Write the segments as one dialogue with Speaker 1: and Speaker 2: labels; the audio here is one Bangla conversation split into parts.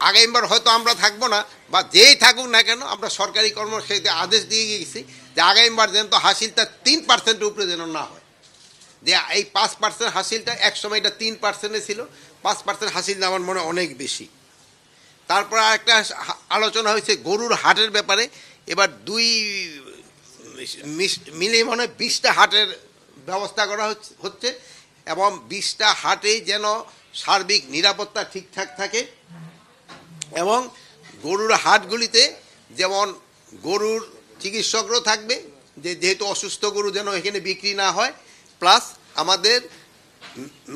Speaker 1: আগামীবার হয়তো আমরা থাকবো না, বা যেই থাকুক না কেন, আমরা সরকারি কর্মসূচিতে আদেশ দিয়ে গেছি যে আগামীবার যেন তো হাসিলটা 3%-এর উপরে যেন না হয়। যে এই 5% হাসিলটা একসময় এটা 3%-এ ছিল, 5% হাসিল আমার মনে অনেক বেশি। তারপর আরেকটা আলোচনা হয়েছে গরুর হাটের ব্যাপারে। এবার দুই মিলিয়ে মনে হয় 20টা হাটের ব্যবস্থা করা হচ্ছে, এবং 20টা হাটেই যেন সার্বিক নিরাপত্তা ঠিকঠাক থাকে, এবং গরুর হাটগুলিতে যেমন গরুর চিকিৎসকরাও থাকবে, যেহেতু অসুস্থ গরু যেন এখানে বিক্রি না হয়, প্লাস আমাদের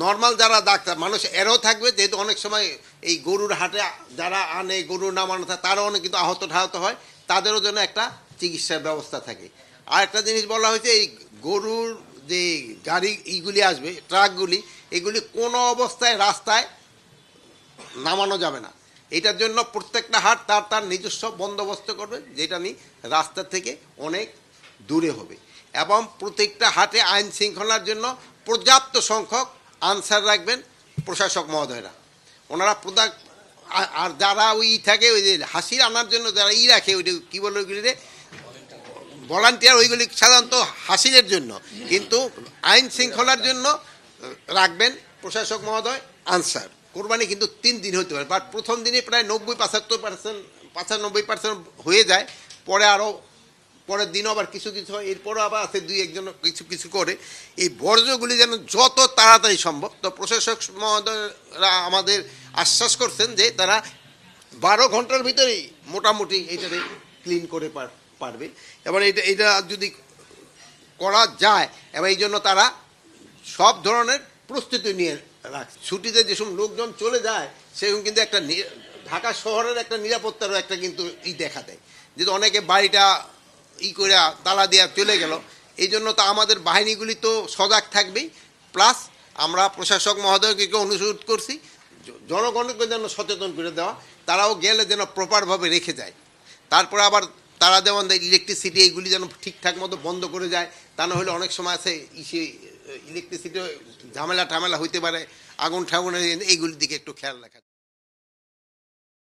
Speaker 1: নর্মাল যারা ডাক্তার মানুষ এরাও থাকবে, যেহেতু অনেক সময় এই গরুর হাটে যারা আনে গরু নামানো থাকে তারাও অনেক কিন্তু আহত হয়, তাদেরও যেন একটা চিকিৎসার ব্যবস্থা থাকে। আর একটা জিনিস বলা হয়েছে, এই গরুর যে গাড়ি এইগুলি আসবে, ট্রাকগুলি, এগুলি কোনো অবস্থায় রাস্তায় নামানো যাবে না। এটার জন্য প্রত্যেকটা হাট তার তার নিজস্ব বন্দোবস্ত করবে, যেটা নিয়ে রাস্তা থেকে অনেক দূরে হবে, এবং প্রত্যেকটা হাটে আইন শৃঙ্খলার জন্য পর্যাপ্ত সংখ্যক আনসার রাখবেন প্রশাসক মহোদয়রা। ওনারা আর যারা ওই থাকে ওই যে হাসির আনার জন্য যারা রাখে ওই কী বলে ওইগুলি রে ভলান্টিয়ার, ওইগুলি সাধারণত হাসিলের জন্য, কিন্তু আইন শৃঙ্খলার জন্য রাখবেন প্রশাসক মহোদয় আনসার। কোরবানি কিন্তু 3 দিন হতে পারে, বাট প্রথম দিনে প্রায় 90-95% হয়ে যায়, পরে আরও পরের দিনও আবার কিছু হয়, এরপরও আবার আছে 2-1 জন কিছু করে। এই বর্জ্যগুলি যেন যত তাড়াতাড়ি সম্ভব, তো প্রশাসক মহোদয়রা আমাদের আশ্বাস করছেন যে তারা 12 ঘন্টার ভিতরেই মোটামুটি এইটাকে ক্লিন করে পারবে, এবং এটা যদি করা যায়, এবং এই জন্য তারা সব ধরনের প্রস্তুতি নিয়ে রাখছে। ছুটিতে যেসব লোকজন চলে যায় সেরকম কিন্তু একটা ঢাকা শহরের একটা নিরাপত্তারও একটা কিন্তু দেখা দেয়, যেহেতু অনেকে বাড়িটা করে তালা দেওয়া চলে গেল। এই জন্য তো আমাদের বাহিনীগুলি তো সজাগ থাকবেই, প্লাস আমরা প্রশাসক মহোদয়কে অনুরোধ করছি জনগণকে যেন সচেতন করে দেওয়া, তারাও গেলে যেন প্রপারভাবে রেখে যায়। তারপরে আবার তারা যেমন ইলেকট্রিসিটি এইগুলি যেন ঠিকঠাক মতো বন্ধ করে যায়, তা না হলে অনেক সময় আছে ইলেকট্রিসিটি ঝামেলা হইতে পারে, আগুন ঠাগুনের, এইগুলির দিকে একটু খেয়াল রাখা।